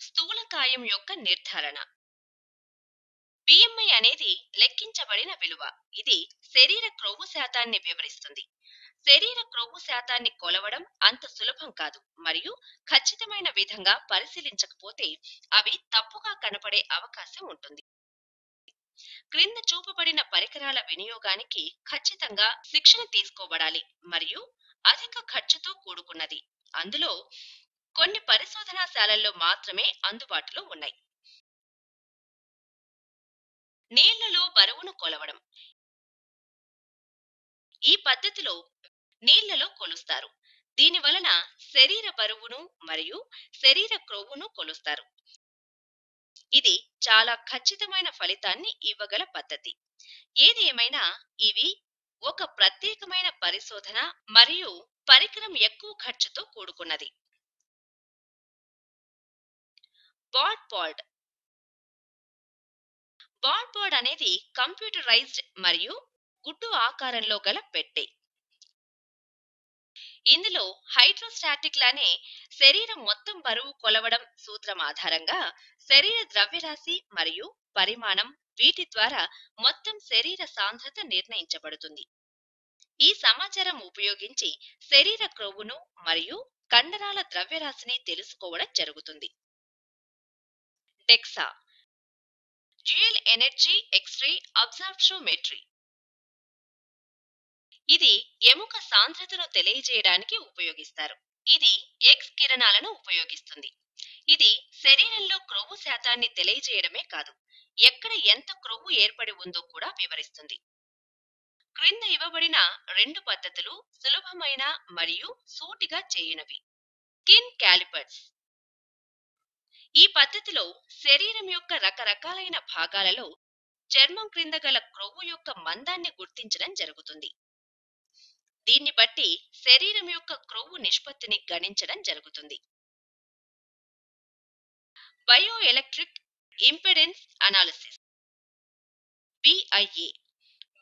స్థూలకాయం యొక్క నిర్ధారణ. బిఎంఐ అనేది లెక్కించబడిన విలువ. ఇది శరీర క్రొవ్వు శాతాన్ని వివరిస్తుంది. శరీర క్రొవ్వు శాతాన్ని కొలవడం అంత సులభం కాదు మరియు ఖచ్చితమైన విధంగా పరిశీలించకపోతే అవి తప్పుగా కనపడే అవకాశం ఉంటుంది. క్రింద చూపబడిన పరికరాల వినియోగానికి ఖచ్చితంగా శిక్షణ తీసుకోబడాలి మరియు అధిక ఖర్చుతో కూడుకున్నది. అందులో కొన్ని పరిశోధనాశాలల్లో మాత్రమే అందుబాటులో ఉన్నాయి. నీళ్లలో బరువును కొలవడం. ఈ పద్ధతిలో నీళ్లలో కొలుస్తారు. దీని వలన శరీర బరువును మరియు శరీర క్రొవ్వును కొలుస్తారు. ఇది చాలా ఖచ్చితమైన ఫలితాన్ని ఇవ్వగల పద్ధతి. ఏది ఏమైనా ఇవి ఒక ప్రత్యేకమైన పరిశోధన మరియు పరికరం ఎక్కువ ఖర్చుతో కూడుకున్నది. బాడ్ పాడ్ అనేది కంప్యూటరైజ్డ్ మరియు గుడ్డు ఆకారంలో గల పెట్టె. ఇందులో హైడ్రోస్టాటిక్ లానే శరీరం మొత్తం బరువు కొలవడం సూత్రం ఆధారంగా శరీర ద్రవ్యరాశి మరియు పరిమాణం వీటి ద్వారా మొత్తం శరీర సాంద్రత నిర్ణయించబడుతుంది. ఈ సమాచారం ఉపయోగించి శరీర క్రొవ్వును మరియు కండరాల ద్రవ్యరాశిని తెలుసుకోవడం జరుగుతుంది. DEXA dual energy X-ray absorptiometry. ఇది ఎముక సాంద్రతను తెలియజేయడానికి ఉపయోగిస్తారు. ఇది ఎక్స్ కిరణాలను ఉపయోగిస్తుంది. ఇది శరీరంలో క్రొవ్వు శాతాన్ని తెలియజేయడమే కాదు, ఎక్కడ ఎంత క్రొవ్వు ఏర్పడి ఉందో కూడా వివరిస్తుంది. క్రింద ఇవ్వబడిన రెండు పద్ధతులు సులభమైన మరియు సూటిగా చేయనివి. Skin callipers. ఈ పద్ధతిలో శరీరం యొక్క రకరకాలైన భాగాలలో చర్మం క్రింద గల క్రొవ్వు యొక్క మందాన్ని గుర్తించడం జరుగుతుంది. దీన్ని బట్టి శరీరం యొక్క క్రొవ్వు నిష్పత్తిని గణించడం జరుగుతుంది. Bio electric impedance analysis BIA.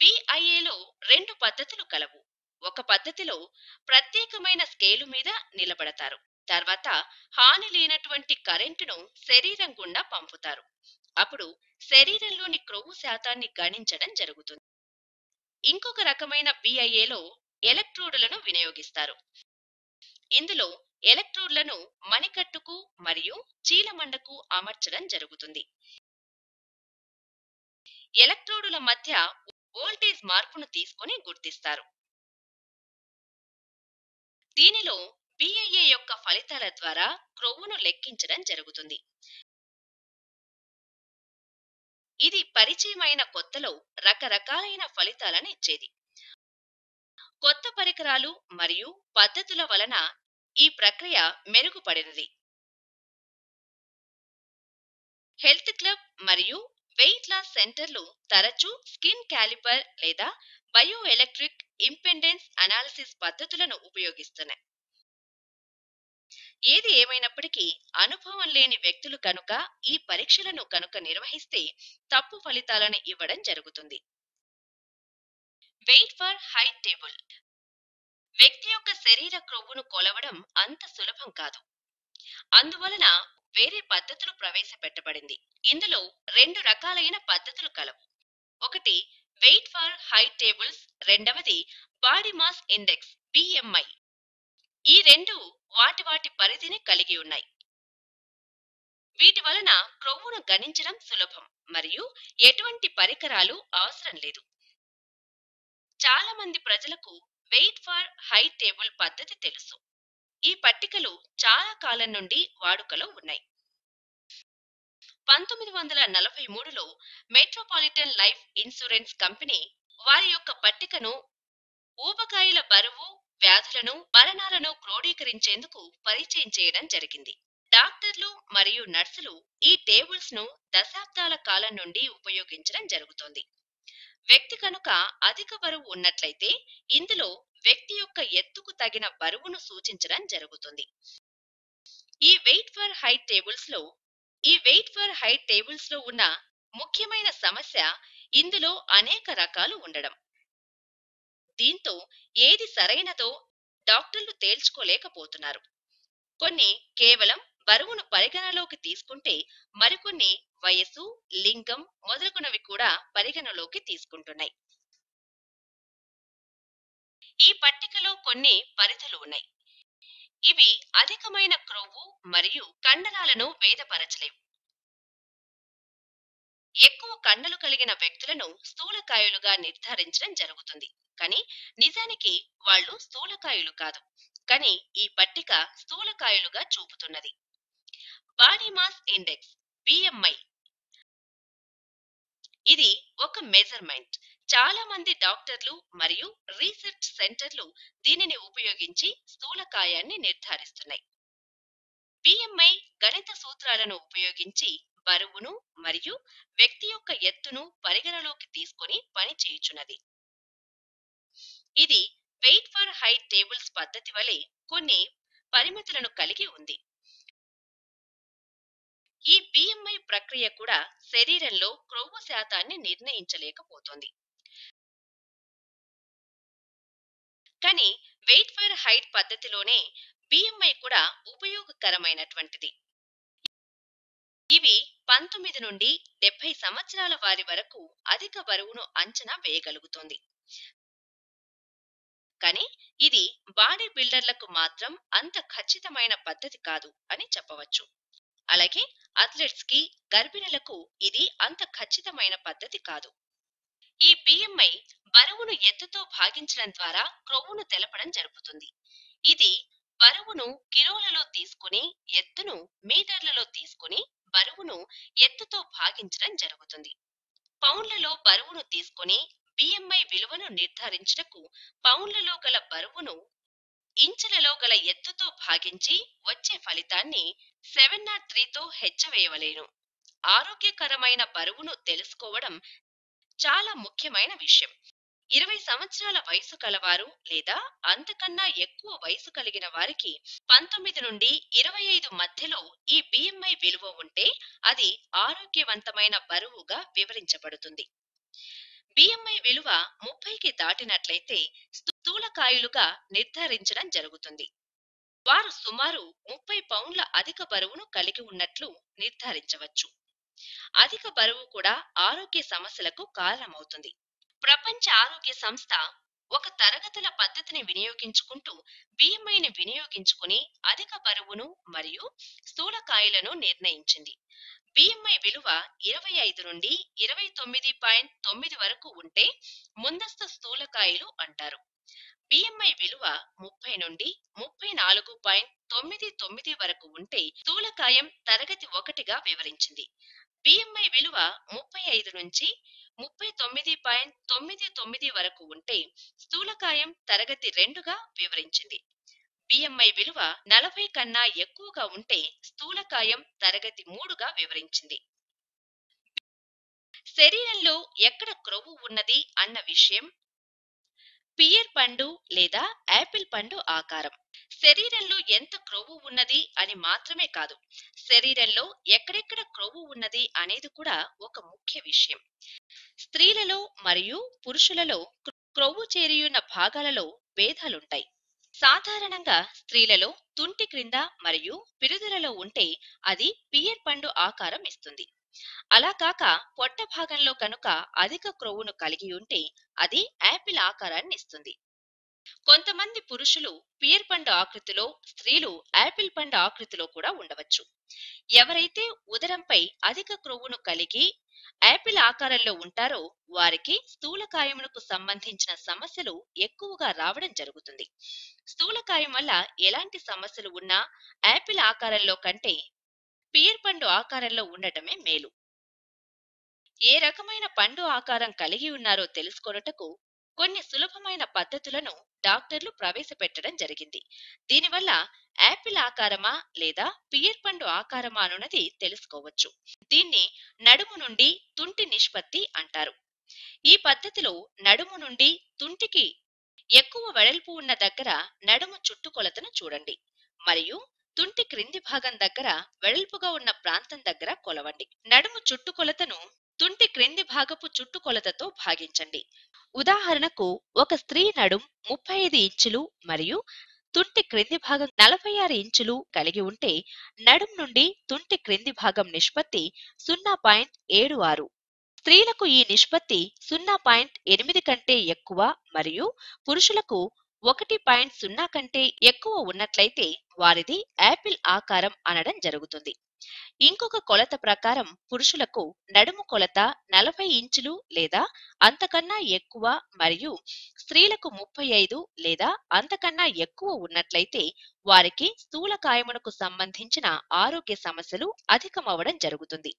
బిఐఏలో రెండు పద్ధతులు కలవు. ఒక పద్ధతిలో ప్రత్యేకమైన స్కేలు మీద నిలబడతారు. తర్వాత హాని లేనటువంటి కరెంటును శరీరం గుండా పంపుతారు. అప్పుడు శరీరంలోని క్రొవ్వు శాతాన్ని గణించడం జరుగుతుంది. ఇంకొక రకమైన బిఐఏలో ఎలక్ట్రోడులను వినియోగిస్తారు. ఇందులో ఎలక్ట్రోడ్లను మణికట్టుకు మరియు చీలమండకు అమర్చడం జరుగుతుంది. ఎలక్ట్రోడుల మధ్య వోల్టేజ్ మార్పును తీసుకొని గుర్తిస్తారు. దీనిలో బిఐఏ యొక్క ఫలితాల ద్వారా క్రొవ్వును లెక్కించడం జరుగుతుంది. ఇది పరిచయమైన కొత్తలో రకరకాలైన ఫలితాలను ఇచ్చేది. కొత్త పరికరాలు మరియు పద్ధతుల వలన ఈ ప్రక్రియ మెరుగుపడినది. హెల్త్ క్లబ్ మరియు వెయిట్ లాస్ సెంటర్లు తరచూ స్కిన్ క్యాలిపర్ లేదా బయో ఎలక్ట్రిక్ ఇంపెడెన్స్ అనాలిసిస్ పద్ధతులను ఉపయోగిస్తున్నాయి. ఏది ఏమైనప్పటికీ అనుభవం లేని వ్యక్తులు కనుక ఈ పరీక్షలను కనుక నిర్వహిస్తే తప్పు ఫలితాలను ఇవ్వడం జరుగుతుంది. Weight for height table. వ్యక్తి యొక్క శరీర క్రొవ్వును కొలవడం అంత సులభం కాదు. అందువలన వేరే పద్ధతులు ప్రవేశపెట్టబడింది. ఇందులో రెండు రకాలైన పద్ధతులు కలవు. ఒకటి వెయిట్ ఫర్ హైట్ టేబుల్స్, రెండవది బాడీ మాస్ ఇండెక్స్ బిఎంఐ. ఈ రెండు వాటి పరిధిని కలిగి ఉన్నాయి. వీటి వలన క్రొవ్వును గణించడం సులభం మరియు ఎటువంటి పరికరాలు అవసరం లేదు. చాలా మంది ప్రజలకు వెయిట్ ఫర్ హైట్ టేబుల్ పద్ధతి తెలుసు. ఈ పట్టికలు చాలా కాలం నుండి వాడుకలో ఉన్నాయి. 1943లో మెట్రోపాలిటన్ లైఫ్ ఇన్సూరెన్స్ కంపెనీ వారి యొక్క పట్టికను ఊబకాయల బరువు, వ్యాధులను, మరణాలను క్రోడీకరించేందుకు పరిచయం చేయడం జరిగింది. డాక్టర్లు మరియు నర్సులు ఈ టేబుల్స్ ను దశాబ్దాల కాలం నుండి ఉపయోగించడం జరుగుతోంది. వ్యక్తి కనుక అధిక బరువు ఉన్నట్లయితే ఇందులో వ్యక్తి యొక్క ఎత్తుకు తగిన బరువును సూచించడం జరుగుతుంది. ఈ వెయిట్ ఫర్ హైట్ టేబుల్స్ లో ఉన్న ముఖ్యమైన సమస్య ఇందులో అనేక రకాలు ఉండడం. దీంతో ఏది సరైనదో డాక్టర్లు తేల్చుకోలేకపోతున్నారు. కొన్ని కేవలం బరువును పరిగణలోకి తీసుకుంటే మరికొన్ని వయస్సు, లింగం మొదలగునవి కూడా పరిగణలోకి తీసుకుంటున్నాయి. ఈ పట్టికలో కొన్ని పరిధులు ఉన్నాయి. ఇవి అధికమైన క్రొవ్వు మరియు కండరాలను భేదపరచలేవు. ఎక్కువ కండలు కలిగిన వ్యక్తులను స్థూలకాయులుగా నిర్ధారించడం జరుగుతుంది. కానీ నిజానికి వాళ్ళు స్థూలకాయులు కాదు. కానీ ఈ పట్టిక స్థూలకాయులుగా చూపుతున్నది. బాడీ మాస్ ఇండెక్స్ BMI ఇది ఒక మెజర్మెంట్. చాలా మంది డాక్టర్లు మరియు రీసెర్చ్ సెంటర్లు దీనిని ఉపయోగించి స్థూలకాయాన్ని నిర్ధారిస్తున్నాయి. BMI గణిత సూత్రాలను ఉపయోగించి బరువును మరియు వ్యక్తి యొక్క ఎత్తును పరిగణలోకి తీసుకొని పని చేయుచున్నది. ఇది వెయిట్ ఫర్ హైట్ టేబుల్స్ పద్ధతి వలె కొన్ని పరిమితులను కలిగి ఉంది. ఈ BMI ప్రక్రియ కూడా శరీరంలో క్రొవ్వు శాతాన్ని నిర్ణయించలేకపోతుంది. కానీ వెయిట్ ఫర్ హైట్ పద్ధతిలోనే BMI కూడా ఉపయోగకరమైనటువంటిది. ఇవి 19 నుండి 70 సంవత్సరాల వారి వరకు అధిక బరువును అంచనా వేయగలుగుతుంది. కానీ ఇది బాడీ బిల్డర్లకు మాత్రం అంత ఖచ్చితమైన పద్ధతి కాదు అని చెప్పవచ్చు. అలాగే అథ్లెట్స్ కి, గర్భిణులకు ఇది అంత ఖచ్చితమైన పద్ధతి కాదు. ఈ BMI బరువును ఎత్తుతో భాగించడం ద్వారా క్రొవ్వును తెలపడం జరుగుతుంది. ఇది బరువును కిలోలలో తీసుకుని ఎత్తును మీటర్లలో తీసుకుని బరువును ఎత్తుతో భాగించడం జరుగుతుంది. పౌండ్లలో బరువును తీసుకుని BMI విలువను నిర్ధారించుటకు పౌండ్లలో గల బరువును ఇంచులలో గల ఎత్తుతో భాగించి వచ్చే ఫలితాన్ని 703తో హెచ్చవేయవలేను. ఆరోగ్యకరమైన బరువును తెలుసుకోవడం చాలా ముఖ్యమైన విషయం. 20 సంవత్సరాల వయసు కలవారు లేదా అంతకన్నా ఎక్కువ వయసు కలిగిన వారికి 19 నుండి 25 మధ్యలో ఈ BMI విలువ ఉంటే అది ఆరోగ్యవంతమైన బరువుగా వివరించబడుతుంది. BMI విలువ 30కి దాటినట్లయితే స్థూలకాయులుగా నిర్ధారించడం జరుగుతుంది. వారు సుమారు 30 పౌండ్ల అధిక బరువును కలిగి ఉన్నట్లు నిర్ధారించవచ్చు. అధిక బరువు కూడా ఆరోగ్య సమస్యలకు కారణమవుతుంది. ప్రపంచ ఆరోగ్య సంస్థ ఒక తరగతుల పద్ధతిని వినియోగించుకుంటూ BMIని వినియోగించుకుని అధిక బరువును మరియు స్థూలకాయులను నిర్ణయించింది. BMI విలువ 25 నుండి 29.9 వరకు ఉంటే ముందస్తు స్థూలకాయులు అంటారు. BMI విలువ 30 నుండి 34.99 వరకు ఉంటే స్థూలకాయం తరగతి 1గా వివరించింది. BMI విలువ 35 నుంచి 39.99 వరకు ఉంటే స్థూలకాయం తరగతి 2గా వివరించింది. BMI విలువ 40 కన్నా ఎక్కువగా ఉంటే స్థూలకాయం తరగతి 3గా వివరించింది. శరీరంలో ఎక్కడ క్రొవ్వు ఉన్నది అన్న విషయం పియర్ పండు లేదా యాపిల్ పండు ఆకారం. శరీరంలో ఎంత క్రొవ్వు ఉన్నది అని మాత్రమే కాదు, శరీరంలో ఎక్కడెక్కడ క్రొవ్వు ఉన్నది అనేది కూడా ఒక ముఖ్య విషయం. స్త్రీలలో మరియు పురుషులలో క్రొవ్వు చేరియున్న భాగాలలో భేదాలుంటాయి. సాధారణంగా స్త్రీలలో తుంటి క్రింద మరియు పిరుదులలో ఉంటే అది పియర్ పండు ఆకారం ఇస్తుంది. అలా కాక పొట్ట భాగంలో కనుక అధిక క్రొవ్వును కలిగి ఉంటే అది యాపిల్ ఆకారాన్ని ఇస్తుంది. కొంతమంది పురుషులు పియర్ పండు ఆకృతిలో, స్త్రీలు యాపిల్ పండు ఆకృతిలో కూడా ఉండవచ్చు. ఎవరైతే ఉదరంపై అధిక క్రొవ్వును కలిగి యాపిల్ ఆకారంలో ఉంటారో వారికి స్థూలకాయమునకు సంబంధించిన సమస్యలు ఎక్కువగా రావడం జరుగుతుంది. స్థూలకాయం వల్ల ఎలాంటి సమస్యలు ఉన్నా యాపిల్ ఆకారంలో కంటే పియర్ పండు ఆకారంలో ఉండటమే మేలు. ఏ రకమైన పండు ఆకారం కలిగి ఉన్నారో తెలుసుకొనుటకు కొన్ని సులభమైన పద్ధతులను డాక్టర్లు ప్రవేశపెట్టడం జరిగింది. దీనివల్ల యాపిల్ ఆకారమా లేదా పియర్ పండు ఆకారమా అన్నది తెలుసుకోవచ్చు. దీన్ని నడుము నుండి తుంటి నిష్పత్తి అంటారు. ఈ పద్ధతిలో నడుము నుండి తుంటికి ఎక్కువ వెడల్పు ఉన్న దగ్గర నడుము చుట్టుకొలతను చూడండి మరియు తుంటి క్రింది భాగం దగ్గర వెడల్పుగా ఉన్న ప్రాంతం దగ్గర కొలవండి. నడుము చుట్టుకొలతను తుంటి క్రింది భాగపు చుట్టుకొలతతో భాగించండి. ఉదాహరణకు ఒక స్త్రీ నడుం 35 ఇంచులు మరియు తుంటి క్రింది భాగం 46 ఇంచులు కలిగి ఉంటే నడుం నుండి తుంటి క్రింది భాగం నిష్పత్తి 0.76. స్త్రీలకు ఈ నిష్పత్తి 0.8 కంటే ఎక్కువ మరియు పురుషులకు 1.0 కంటే ఎక్కువ ఉన్నట్లయితే వారిది యాపిల్ ఆకారం అనడం జరుగుతుంది. ఇంకొక కొలత ప్రకారం పురుషులకు నడుము కొలత 40 ఇంచులు లేదా అంతకన్నా ఎక్కువ మరియు స్త్రీలకు 35 లేదా అంతకన్నా ఎక్కువ ఉన్నట్లయితే వారికి స్థూలకాయమునకు సంబంధించిన ఆరోగ్య సమస్యలు అధికమవడం జరుగుతుంది.